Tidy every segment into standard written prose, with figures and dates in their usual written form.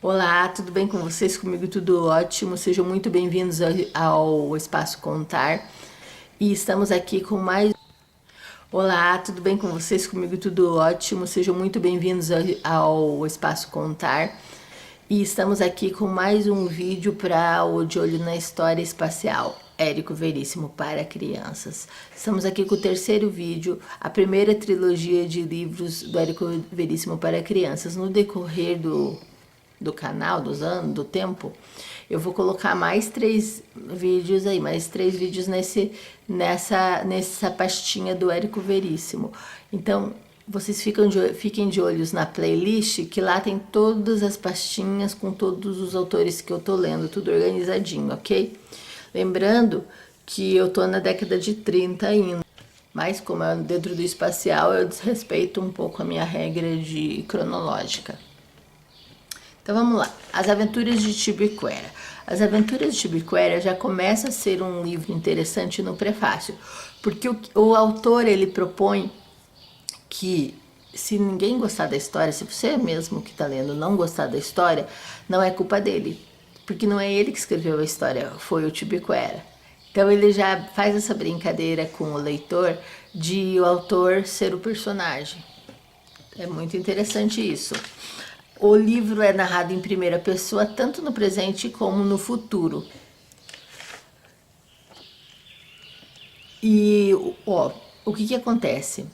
Olá, tudo bem com vocês? Comigo tudo ótimo. Sejam muito bem-vindos ao Espaço Contar. E estamos aqui com mais... Olá, tudo bem com vocês? Comigo tudo ótimo. Sejam muito bem-vindos ao Espaço Contar. E estamos aqui com mais um vídeo para o De Olho na História Espacial, Érico Veríssimo para crianças. Estamos aqui com o terceiro vídeo, a primeira trilogia de livros do Érico Veríssimo para crianças. No decorrer do canal, dos anos, do tempo, eu vou colocar mais 3 vídeos aí, mais 3 vídeos nessa pastinha do Érico Veríssimo. Então, vocês fiquem de olhos na playlist, que lá tem todas as pastinhas com todos os autores que eu tô lendo, tudo organizadinho, ok? Lembrando que eu tô na década de 30 ainda, mas como é dentro do espacial, eu desrespeito um pouco a minha regra cronológica. Então vamos lá, As Aventuras de Tibiriquara. As Aventuras de Tibiriquara já começa a ser um livro interessante no prefácio, porque o autor ele propõe que se ninguém gostar da história, se você mesmo que está lendo não gostar da história, não é culpa dele, porque não é ele que escreveu a história, foi o Tibiriquara. Então ele já faz essa brincadeira com o leitor de o autor ser o personagem. É muito interessante isso. O livro é narrado em primeira pessoa, tanto no presente como no futuro. E, o que acontece?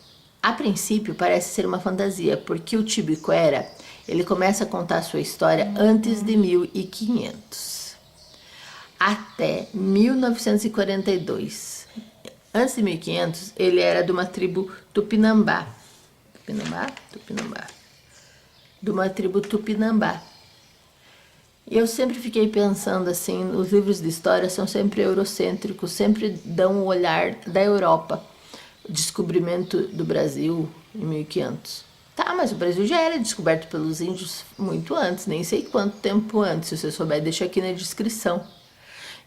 A princípio parece ser uma fantasia, porque o Tibiriquara, ele começa a contar a sua história antes de 1500, até 1942. Antes de 1500, ele era de uma tribo Tupinambá. Tupinambá. De uma tribo Tupinambá. E eu sempre fiquei pensando assim, os livros de história são sempre eurocêntricos, sempre dão o olhar da Europa. O descobrimento do Brasil em 1500. Tá, mas o Brasil já era descoberto pelos índios muito antes, nem sei quanto tempo antes, se você souber, deixa aqui na descrição.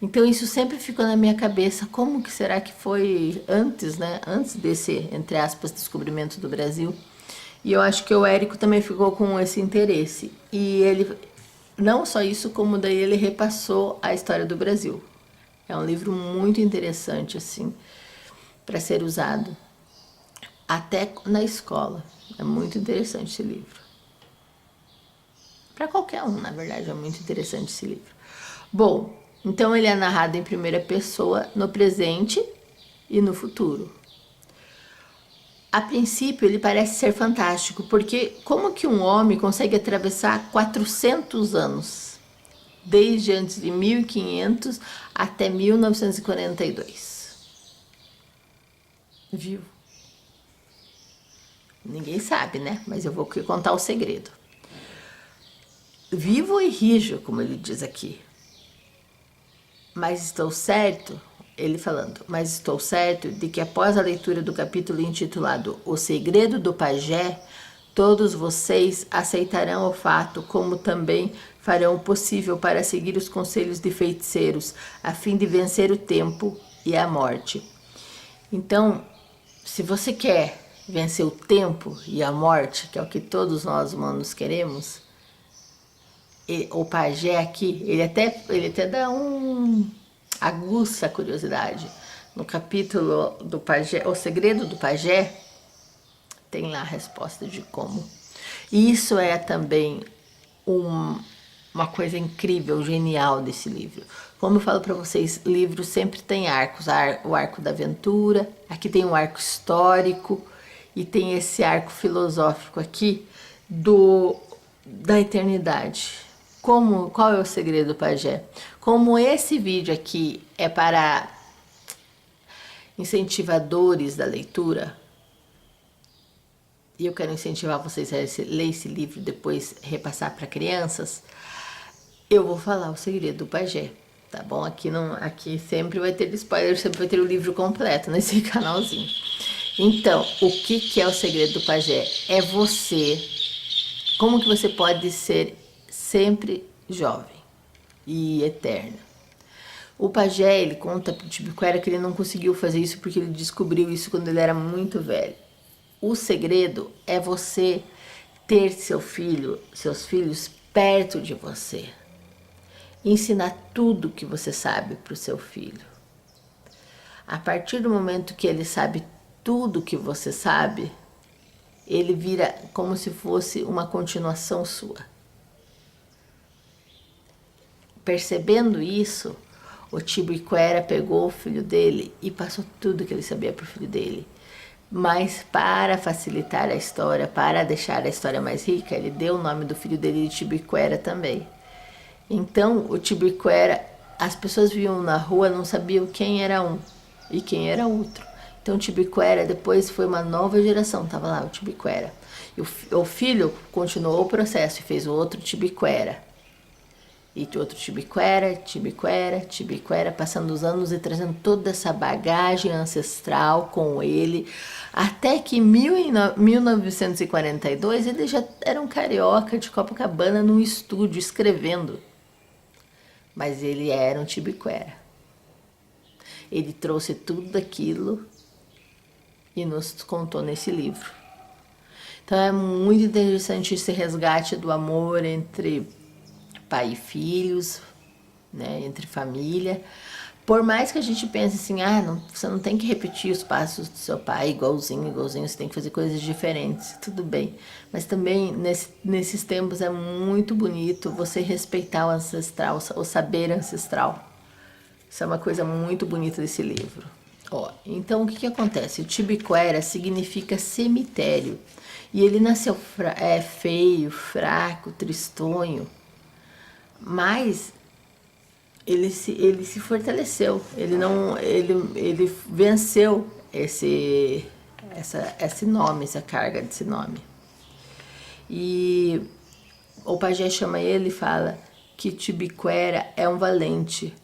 Então isso sempre ficou na minha cabeça, como que será que foi antes, né? Antes desse, entre aspas, descobrimento do Brasil. E eu acho que o Érico também ficou com esse interesse. E ele, não só isso, como daí ele repassou a história do Brasil. É um livro muito interessante, assim, para ser usado até na escola. É muito interessante esse livro. Para qualquer um, na verdade, é muito interessante esse livro. Bom, então ele é narrado em primeira pessoa no presente e no futuro. A princípio, ele parece ser fantástico, porque como que um homem consegue atravessar 400 anos, desde antes de 1500 até 1942? Viu? Ninguém sabe, né? Mas eu vou contar o segredo. Vivo e rijo, como ele diz aqui. Mas estou certo... Ele falando, mas estou certo de que após a leitura do capítulo intitulado O Segredo do Pajé, todos vocês aceitarão o fato, como também farão o possível para seguir os conselhos de feiticeiros, a fim de vencer o tempo e a morte. Então, se você quer vencer o tempo e a morte, que é o que todos nós humanos queremos, o pajé aqui, ele até dá aguça a curiosidade. No capítulo do pajé, O Segredo do Pajé, tem lá a resposta de como. E isso é também uma coisa incrível, genial desse livro. Como eu falo para vocês, livros sempre tem arcos. O arco da aventura, aqui tem um arco histórico e tem esse arco filosófico aqui da eternidade. Qual é o segredo do pajé? Como esse vídeo aqui é para incentivadores da leitura, e eu quero incentivar vocês a ler esse livro e depois repassar para crianças, eu vou falar o segredo do pajé, tá bom? Aqui sempre vai ter spoiler, sempre vai ter o livro completo nesse canalzinho. Então, o que é o segredo do pajé? É como que você pode ser sempre jovem e eterna. O pajé, ele conta pro Tibiriquara que ele não conseguiu fazer isso porque ele descobriu isso quando ele era muito velho. O segredo é você ter seus filhos perto de você. Ensinar tudo que você sabe para o seu filho. A partir do momento que ele sabe tudo que você sabe, ele vira como se fosse uma continuação sua. Percebendo isso, o Tibiriquara pegou o filho dele e passou tudo que ele sabia para o filho dele. Mas para facilitar a história, para deixar a história mais rica, ele deu o nome do filho dele de Tibiriquara também. Então, o Tibiriquara, as pessoas viam na rua, não sabiam quem era um e quem era outro. Então, o Tibiriquara depois foi uma nova geração, estava lá o Tibiriquara. E o filho continuou o processo e fez o outro Tibiriquara. E outro Tibiriquara, passando os anos e trazendo toda essa bagagem ancestral com ele, até que em 1942 ele já era um carioca de Copacabana num estúdio escrevendo. Mas ele era um Tibiriquara. Ele trouxe tudo aquilo e nos contou nesse livro. Então é muito interessante esse resgate do amor entre pai e filhos, né, entre família. Por mais que a gente pense assim, você não tem que repetir os passos do seu pai igualzinho, você tem que fazer coisas diferentes, tudo bem. Mas também, nesses tempos, é muito bonito você respeitar o ancestral, o saber ancestral. Isso é uma coisa muito bonita desse livro. Então, o que acontece? O Tibiriquara significa cemitério. E ele nasceu feio, fraco, tristonho. Mas ele se fortaleceu, ele venceu esse nome, essa carga desse nome. E o pajé chama ele e fala que Tibiriquara é um valente,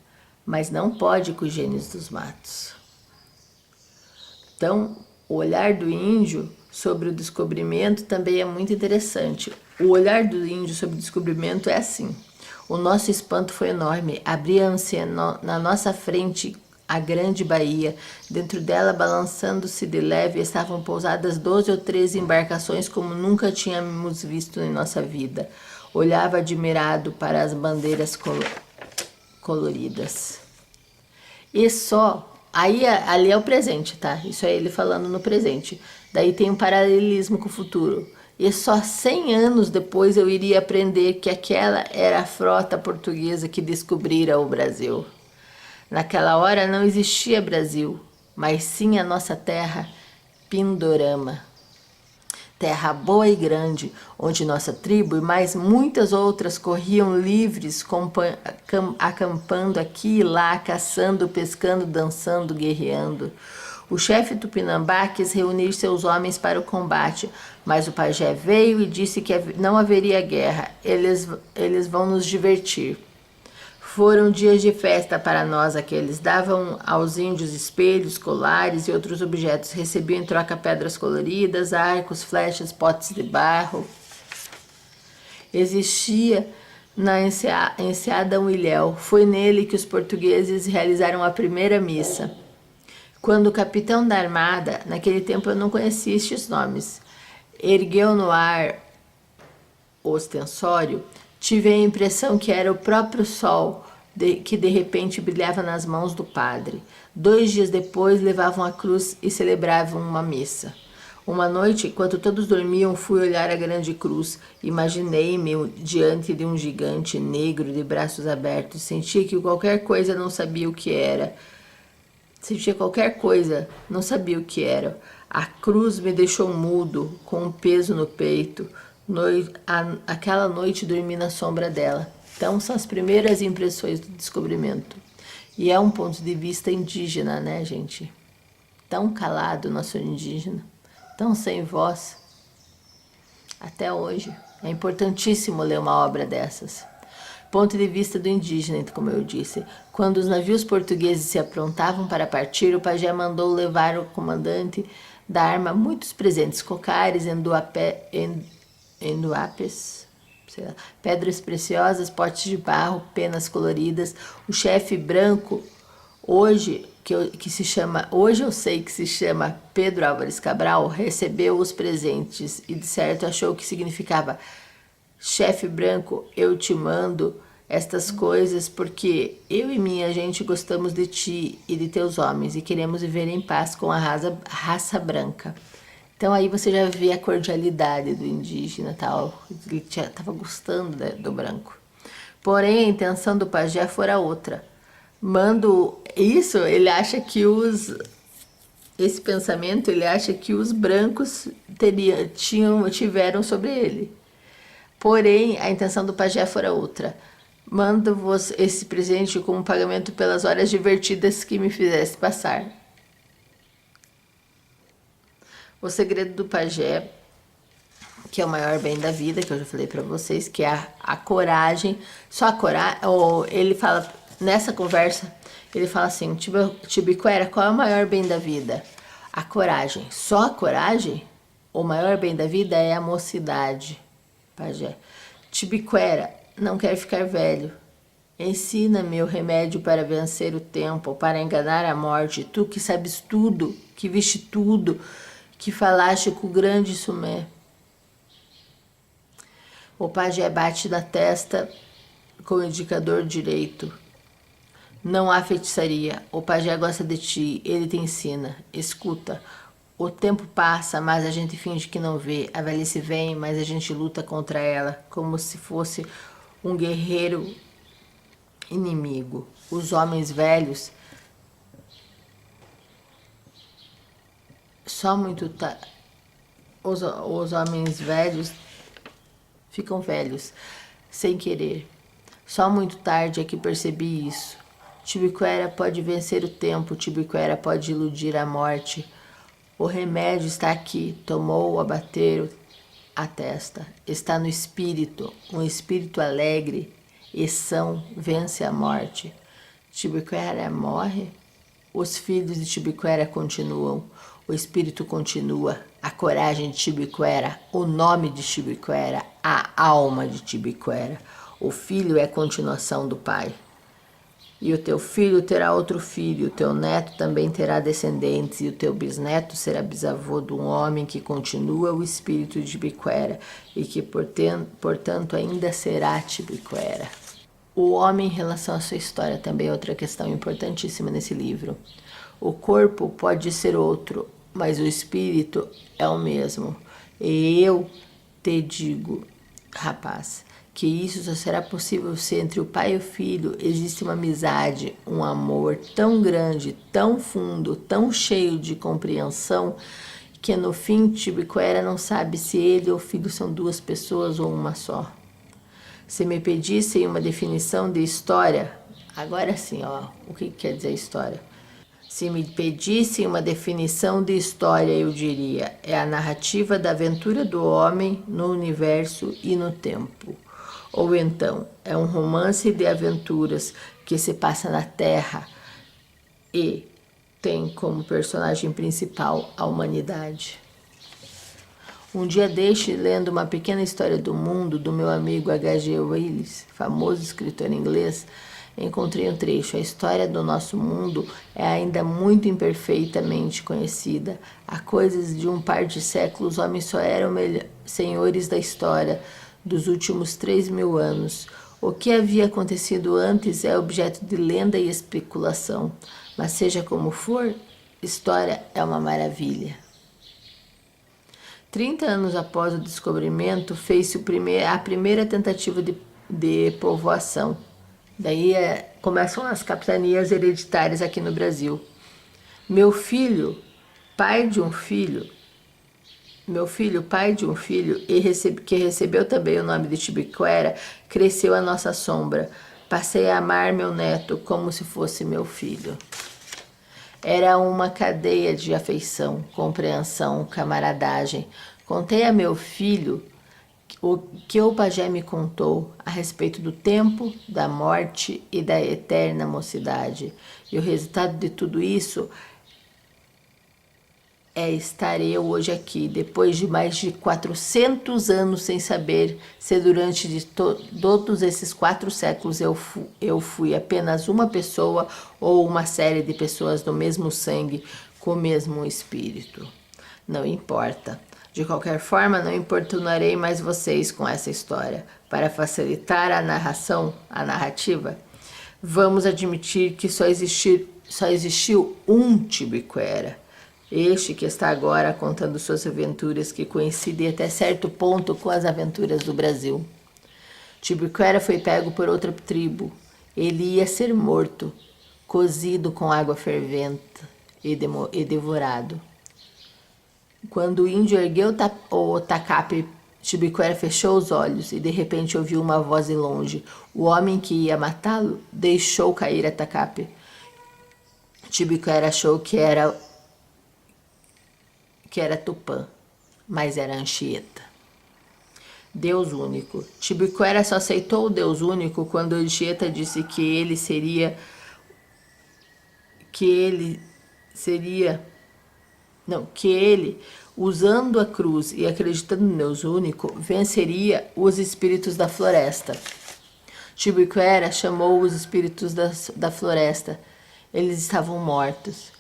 mas não pode com os gênios dos matos. Então, o olhar do índio sobre o descobrimento também é muito interessante. O olhar do índio sobre o descobrimento é assim: o nosso espanto foi enorme. Abria-se na nossa frente a grande baía. Dentro dela, balançando-se de leve, estavam pousadas 12 ou 13 embarcações como nunca tínhamos visto em nossa vida. Olhava admirado para as bandeiras coloridas. E só... ali é o presente, tá? Isso é ele falando no presente. Daí tem um paralelismo com o futuro. E só 100 anos depois eu iria aprender que aquela era a frota portuguesa que descobrira o Brasil. Naquela hora não existia Brasil, mas sim a nossa terra, Pindorama. Terra boa e grande, onde nossa tribo e mais muitas outras corriam livres, acampando aqui e lá, caçando, pescando, dançando, guerreando. O chefe Tupinambá quis reunir seus homens para o combate, mas o pajé veio e disse que não haveria guerra, eles vão nos divertir. Foram dias de festa para nós aqueles, davam aos índios espelhos, colares e outros objetos, recebiam em troca pedras coloridas, arcos, flechas, potes de barro. Existia na enseada um ilhéu, foi nele que os portugueses realizaram a primeira missa. Quando o capitão da armada, naquele tempo eu não conhecia estes nomes, ergueu no ar o ostensório, tive a impressão que era o próprio sol que de repente brilhava nas mãos do padre. 2 dias depois levavam a cruz e celebravam uma missa. Uma noite, enquanto todos dormiam, fui olhar a grande cruz. Imaginei-me diante de um gigante negro de braços abertos. Sentia que qualquer coisa não sabia o que era. A cruz me deixou mudo, com um peso no peito. Aquela noite dormi na sombra dela. Então são as primeiras impressões do descobrimento. E é um ponto de vista indígena, né, gente? Tão calado nosso indígena, tão sem voz. Até hoje. É importantíssimo ler uma obra dessas. Ponto de vista do indígena, como eu disse. Quando os navios portugueses se aprontavam para partir, o pajé mandou levar ao comandante da arma muitos presentes, cocares, enduapes, pedras preciosas, potes de barro, penas coloridas. O chefe branco, hoje eu sei que se chama Pedro Álvares Cabral, recebeu os presentes e de certo achou que significava chefe branco, eu te mando estas coisas porque eu e minha gente gostamos de ti e de teus homens e queremos viver em paz com a raça branca. Então aí você já vê a cordialidade do indígena, tal. Ele estava gostando do branco. Porém, a intenção do pajé fora outra. Mando isso, ele acha que esse pensamento, ele acha que os brancos tiveram sobre ele. Porém, a intenção do pajé fora outra. Mando-vos esse presente como pagamento pelas horas divertidas que me fizeste passar. O segredo do pajé, que é o maior bem da vida, que eu já falei para vocês, que é a coragem. Só a coragem, ele fala, nessa conversa, ele fala assim, Tibiquera, qual é o maior bem da vida? A coragem. Só a coragem? O maior bem da vida é a mocidade, pajé. Tibiquera, não quero ficar velho. Ensina-me o remédio para vencer o tempo, para enganar a morte. Tu que sabes tudo, que viste tudo, que falaste com o grande Sumé. O pajé bate na testa com o indicador direito. Não há feitiçaria. O pajé gosta de ti, ele te ensina. Escuta. O tempo passa, mas a gente finge que não vê. A velhice vem, mas a gente luta contra ela, como se fosse um guerreiro inimigo. Os homens velhos os homens velhos ficam velhos sem querer. Só muito tarde é que percebi isso. Tibiquera pode vencer o tempo, Tibiquera pode iludir a morte. O remédio está aqui, tomou a bater a testa. Está no espírito, um espírito alegre e são vence a morte. Tibiquera morre, os filhos de Tibiquera continuam, o espírito continua, a coragem de Tibiquera, o nome de Tibiquera, a alma de Tibiquera. O filho é a continuação do pai. E o teu filho terá outro filho, o teu neto também terá descendentes, e o teu bisneto será bisavô de um homem que continua o espírito de Tibiquera, e que, portanto, ainda será Tibiquera. O homem em relação à sua história também é outra questão importantíssima nesse livro. O corpo pode ser outro, mas o espírito é o mesmo. E eu te digo, rapaz, que isso só será possível se entre o pai e o filho existe uma amizade, um amor tão grande, tão fundo, tão cheio de compreensão, que no fim Tibiquera não sabe se ele ou o filho são duas pessoas ou uma só. Se me pedissem uma definição de história, agora sim, o que quer dizer história? Se me pedissem uma definição de história, eu diria, é a narrativa da aventura do homem no universo e no tempo. Ou então, é um romance de aventuras que se passa na Terra e tem como personagem principal a humanidade. Um dia deste, lendo uma pequena história do mundo do meu amigo H.G. Wells, famoso escritor inglês, encontrei um trecho. A história do nosso mundo é ainda muito imperfeitamente conhecida. Há coisas de um par de séculos, os homens só eram senhores da história dos últimos 3.000 anos. O que havia acontecido antes é objeto de lenda e especulação. Mas seja como for, história é uma maravilha. 30 anos após o descobrimento, fez-se a primeira tentativa de povoação. Daí começam as capitanias hereditárias aqui no Brasil. Meu filho, pai de um filho, que recebeu também o nome de Tibiquera, cresceu à nossa sombra. Passei a amar meu neto como se fosse meu filho. Era uma cadeia de afeição, compreensão, camaradagem. Contei a meu filho o que o pajé me contou a respeito do tempo, da morte e da eterna mocidade. E o resultado de tudo isso é estar eu hoje aqui, depois de mais de 400 anos sem saber se durante todos esses 4 séculos eu fui apenas uma pessoa ou uma série de pessoas do mesmo sangue, com o mesmo espírito. Não importa. De qualquer forma, não importunarei mais vocês com essa história. Para facilitar a narrativa, vamos admitir que só existiu um Tibiriquara. Este que está agora contando suas aventuras, que coincidem até certo ponto com as aventuras do Brasil. Tibiriquara foi pego por outra tribo. Ele ia ser morto, cozido com água fervente e devorado. Quando o índio ergueu o tacape, Tibiriquara fechou os olhos e de repente ouviu uma voz de longe. O homem que ia matá-lo deixou cair a tacape. Tibiriquara achou que era Tupã, mas era Anchieta. Deus único. Tibiriquara só aceitou o Deus único quando Anchieta disse que ele, usando a cruz e acreditando no Deus único, venceria os espíritos da floresta. Tibiriquara chamou os espíritos da floresta. Eles estavam mortos.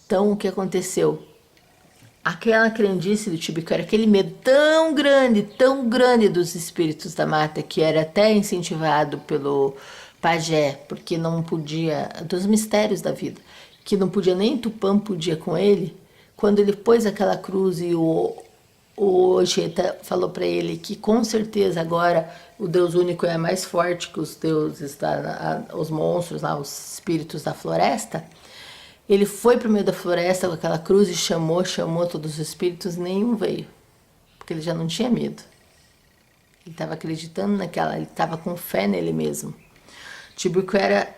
Então, o que aconteceu? Aquela crendice do Tibiriquara, aquele medo tão grande dos espíritos da mata, que era até incentivado pelo pajé, porque não podia, dos mistérios da vida, que não podia, nem Tupã podia com ele. Quando ele pôs aquela cruz e o Anchieta falou para ele que com certeza agora o Deus único é mais forte que os deuses, os monstros lá, os espíritos da floresta, ele foi para o meio da floresta com aquela cruz e chamou todos os espíritos, nenhum veio, porque ele já não tinha medo. Ele estava acreditando ele estava com fé nele mesmo. Tibiriquara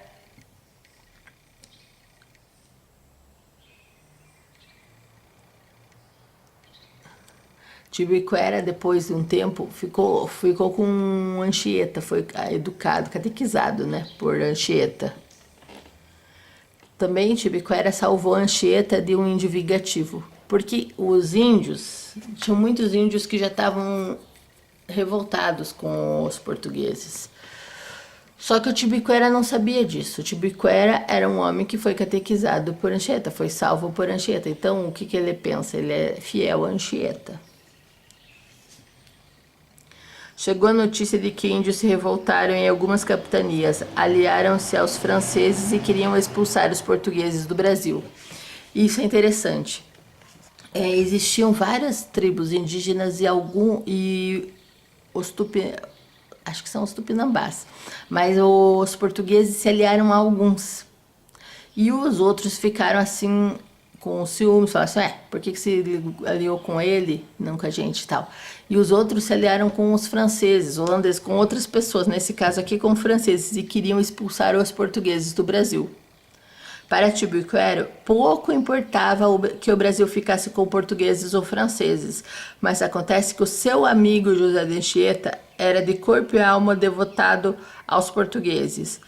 depois de um tempo, ficou com Anchieta, foi educado, catequizado, né, por Anchieta. Também Tibiriquara salvou Anchieta de um índio vingativo, porque os índios, tinham muitos índios que já estavam revoltados com os portugueses. Só que o Tibiriquara não sabia disso. O Tibiriquara era um homem que foi catequizado por Anchieta, foi salvo por Anchieta. Então, o que ele pensa? Ele é fiel a Anchieta. Chegou a notícia de que índios se revoltaram em algumas capitanias, aliaram-se aos franceses e queriam expulsar os portugueses do Brasil. Isso é interessante. Existiam várias tribos indígenas acho que são os tupinambás, mas os portugueses se aliaram a alguns. E os outros ficaram assim com ciúmes, falaram assim, por que se aliou com ele, não com a gente e tal. E os outros se aliaram com os franceses, holandeses, com outras pessoas, nesse caso aqui com franceses, e queriam expulsar os portugueses do Brasil. Para Tibiriquara, pouco importava que o Brasil ficasse com portugueses ou franceses, mas acontece que o seu amigo José de Anchieta era de corpo e alma devotado aos portugueses.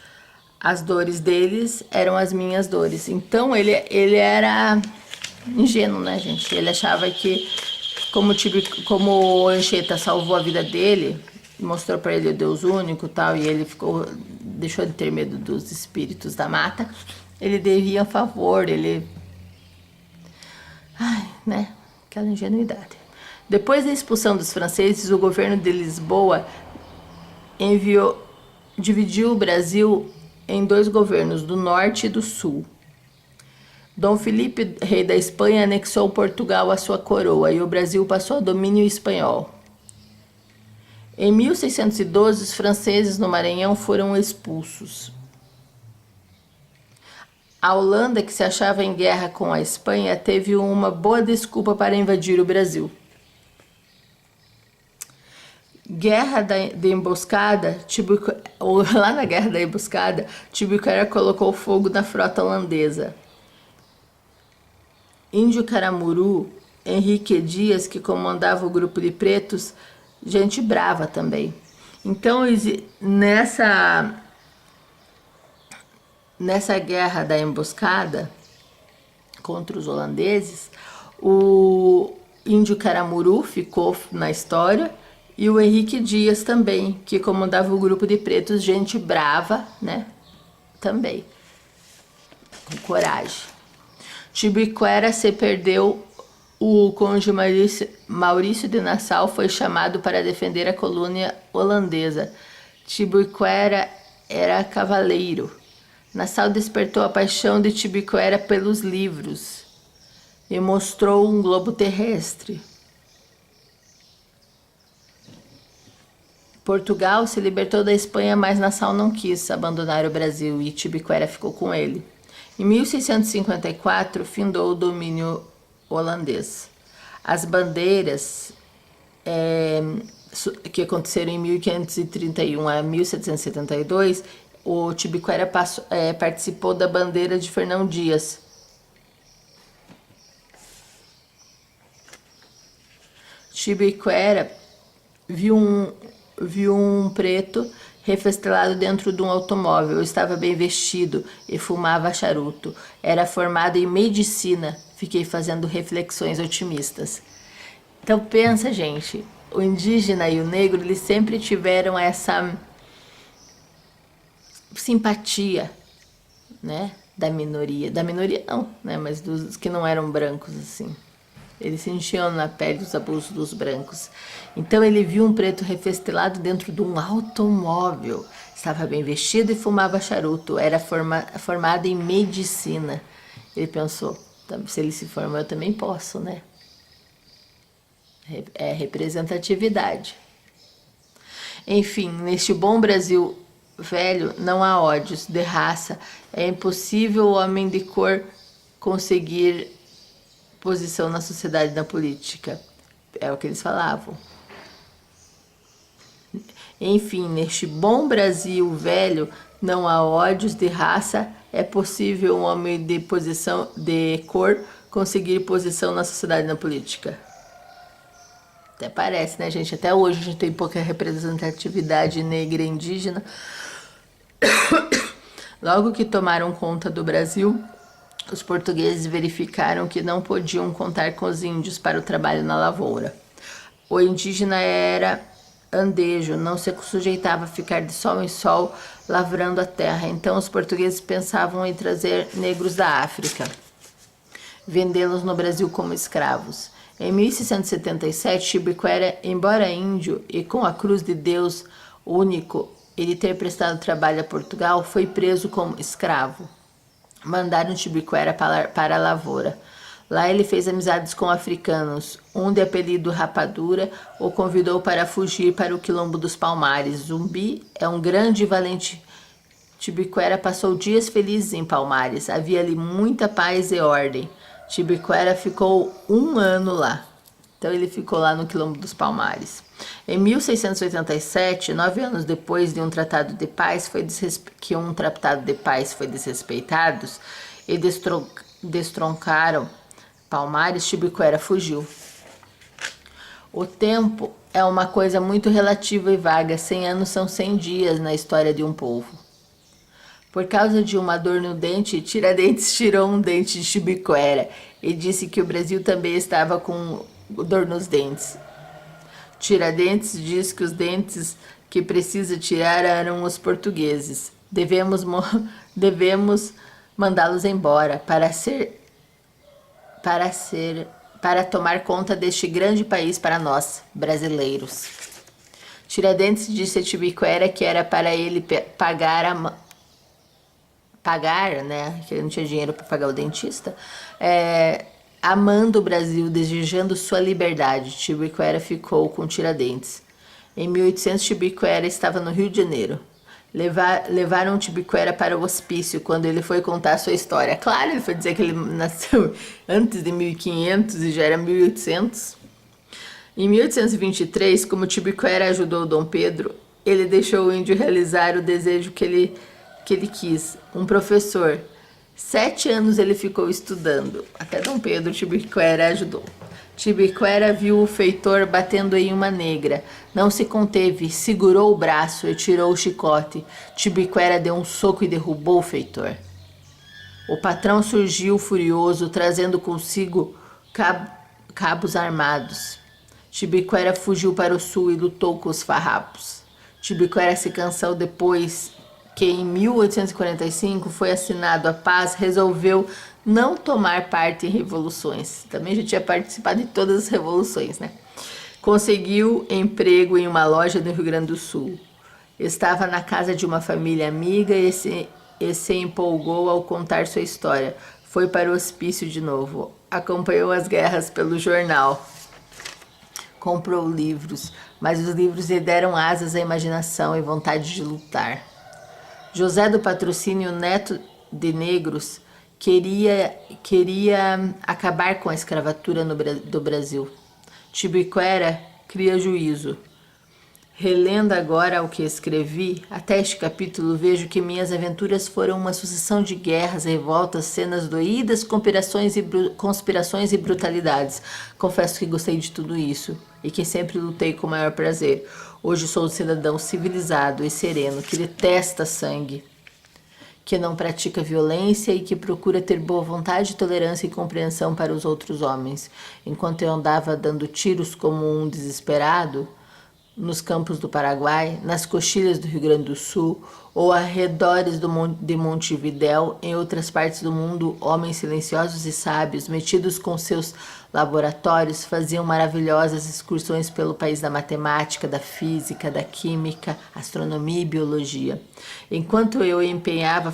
As dores deles eram as minhas dores. Então ele era ingênuo, né, gente? Ele achava que, como o Anchieta salvou a vida dele, mostrou para ele o Deus único e tal, e ele deixou de ter medo dos espíritos da mata, ele devia a favor, né? Aquela ingenuidade. Depois da expulsão dos franceses, o governo de Lisboa dividiu o Brasil em dois governos, do norte e do sul. Dom Felipe, rei da Espanha, anexou Portugal à sua coroa e o Brasil passou a domínio espanhol. Em 1612, os franceses no Maranhão foram expulsos. A Holanda, que se achava em guerra com a Espanha, teve uma boa desculpa para invadir o Brasil. Guerra de emboscada, lá na Guerra da Emboscada, Tibiriquara colocou fogo na frota holandesa. Índio Caramuru, Henrique Dias, que comandava o grupo de pretos, gente brava também. Então, nessa Guerra da Emboscada contra os holandeses, o Índio Caramuru ficou na história, e o Henrique Dias também, que comandava o grupo de pretos, gente brava, né? Também, com coragem. Tibiriquara se perdeu O conde Maurício de Nassau foi chamado para defender a colônia holandesa. Tibuquera era cavaleiro. Nassau despertou a paixão de Tibuquera pelos livros e mostrou um globo terrestre. Portugal se libertou da Espanha, mas Nassau não quis abandonar o Brasil e Tibuquera ficou com ele. Em 1654, findou o domínio holandês. As bandeiras que aconteceram em 1531 a 1772, o Tibuquera participou da bandeira de Fernão Dias. Tibuquera viu um preto refestelado dentro de um automóvel. Estava bem vestido e fumava charuto. Era formado em medicina. Fiquei fazendo reflexões otimistas. Então pensa, gente, o indígena e o negro, eles sempre tiveram essa simpatia, né, da minoria não, né, mas dos que não eram brancos, assim. Eles sentiam na pele os abusos dos brancos. Então ele viu um preto refestelado dentro de um automóvel. Estava bem vestido e fumava charuto. Era formado em medicina. Ele pensou, se ele se formou, eu também posso, né? É representatividade. Enfim, neste bom Brasil velho, não há ódios de raça. É impossível o homem de cor conseguir posição na sociedade e na política. É o que eles falavam. Enfim, neste bom Brasil velho, não há ódios de raça. É possível um homem de cor conseguir posição na sociedade e na política. Até parece, né, gente? Até hoje a gente tem pouca representatividade negra e indígena. Logo que tomaram conta do Brasil, os portugueses verificaram que não podiam contar com os índios para o trabalho na lavoura. O indígena era andejo, não se sujeitava a ficar de sol em sol lavrando a terra. Então os portugueses pensavam em trazer negros da África, vendê-los no Brasil como escravos. Em 1677, Tibuquera, embora índio e com a cruz de Deus único, ele ter prestado trabalho a Portugal, foi preso como escravo. Mandaram Tibuquera para a lavoura. Lá ele fez amizades com africanos. Um de apelido Rapadura o convidou para fugir para o quilombo dos Palmares. Zumbi é um grande e valente. Tibuquera passou dias felizes em Palmares. Havia ali muita paz e ordem. Tibuquera ficou 1 ano lá. Então ele ficou lá no quilombo dos Palmares. Em 1687, 9 anos depois de um tratado de paz foi desrespeitado e destroncaram Palmares, Tibuquera fugiu. O tempo é uma coisa muito relativa e vaga. 100 anos são 100 dias na história de um povo. Por causa de uma dor no dente, Tiradentes tirou um dente de Tibuquera e disse que o Brasil também estava com dor nos dentes. Tiradentes diz que os dentes que precisa tirar eram os portugueses. Devemos mandá-los embora para tomar conta deste grande país para nós, brasileiros. Tiradentes disse a Tibuquera que era para ele pagar, né, que ele não tinha dinheiro para pagar o dentista, amando o Brasil, desejando sua liberdade. Tibuquera ficou com Tiradentes. Em 1800, Tibuquera estava no Rio de Janeiro. Levaram Tibuquera para o hospício quando ele foi contar sua história. Claro, ele foi dizer que ele nasceu antes de 1500 e já era 1800. Em 1823, como Tibuquera ajudou Dom Pedro, ele deixou o índio realizar o desejo que ele quis. Um professor. 7 anos ele ficou estudando. Até Dom Pedro, Tibuquera ajudou. Tibuquera viu o feitor batendo em uma negra. Não se conteve, segurou o braço e tirou o chicote. Tibuquera deu um soco e derrubou o feitor. O patrão surgiu furioso, trazendo consigo cabos armados. Tibuquera fugiu para o sul e lutou com os farrapos. Tibuquera se cansou depois que em 1845 foi assinado a paz, resolveu não tomar parte em revoluções. Também já tinha participado de todas as revoluções, né? Conseguiu emprego em uma loja do Rio Grande do Sul. Estava na casa de uma família amiga e se empolgou ao contar sua história. Foi para o hospício de novo. Acompanhou as guerras pelo jornal. Comprou livros, mas os livros lhe deram asas à imaginação e vontade de lutar. José do Patrocínio, neto de negros, queria acabar com a escravatura do Brasil. Tibiquera cria juízo. Relendo agora o que escrevi, até este capítulo vejo que minhas aventuras foram uma sucessão de guerras, revoltas, cenas doídas, conspirações e brutalidades. Confesso que gostei de tudo isso e que sempre lutei com o maior prazer. Hoje sou um cidadão civilizado e sereno que detesta sangue, que não pratica violência e que procura ter boa vontade, tolerância e compreensão para os outros homens. Enquanto eu andava dando tiros como um desesperado, nos campos do Paraguai, nas coxilhas do Rio Grande do Sul ou arredores de Montevidéu, em outras partes do mundo, homens silenciosos e sábios, metidos com seus laboratórios, faziam maravilhosas excursões pelo país da matemática, da física, da química, astronomia e biologia. Enquanto eu empenhava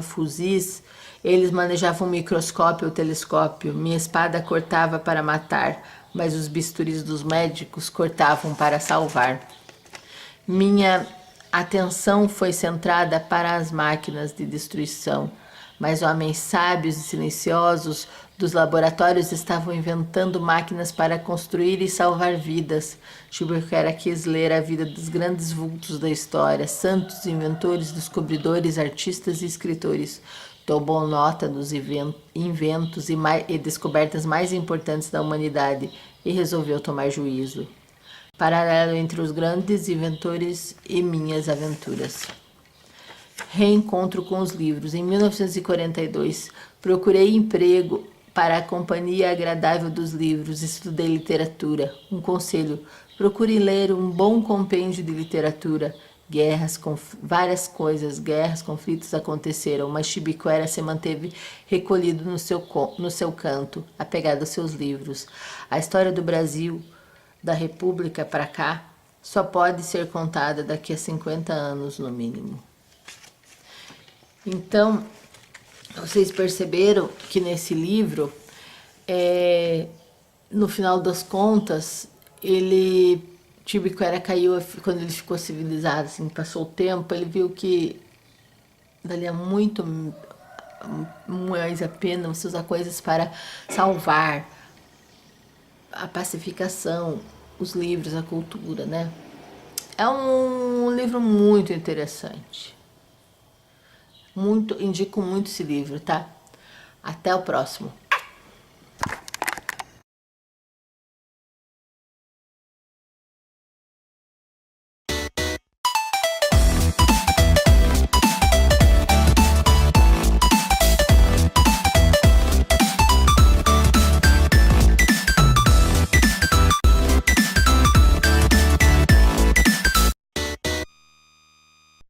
fuzis, eles manejavam o microscópio ou telescópio. Minha espada cortava para matar, mas os bisturis dos médicos cortavam para salvar. Minha atenção foi centrada para as máquinas de destruição, mas homens sábios e silenciosos dos laboratórios estavam inventando máquinas para construir e salvar vidas. Tibiquera quis ler a vida dos grandes vultos da história, santos, inventores, descobridores, artistas e escritores. Tomou nota dos inventos e descobertas mais importantes da humanidade e resolveu tomar juízo. Paralelo entre os grandes inventores e minhas aventuras. Reencontro com os livros. Em 1942, procurei emprego para a Companhia Agradável dos Livros. Estudei literatura. Um conselho: procure ler um bom compêndio de literatura. Várias guerras, conflitos aconteceram, mas Tibiquera se manteve recolhido no seu canto, apegado aos seus livros. A história do Brasil, da República para cá, só pode ser contada daqui a 50 anos, no mínimo. Então, vocês perceberam que nesse livro, no final das contas, Tibiquera caiu quando ele ficou civilizado, assim, passou o tempo, ele viu que valia muito mais a pena você usar coisas para salvar a pacificação, os livros, a cultura, né? É um livro muito interessante. Indico muito esse livro, tá? Até o próximo.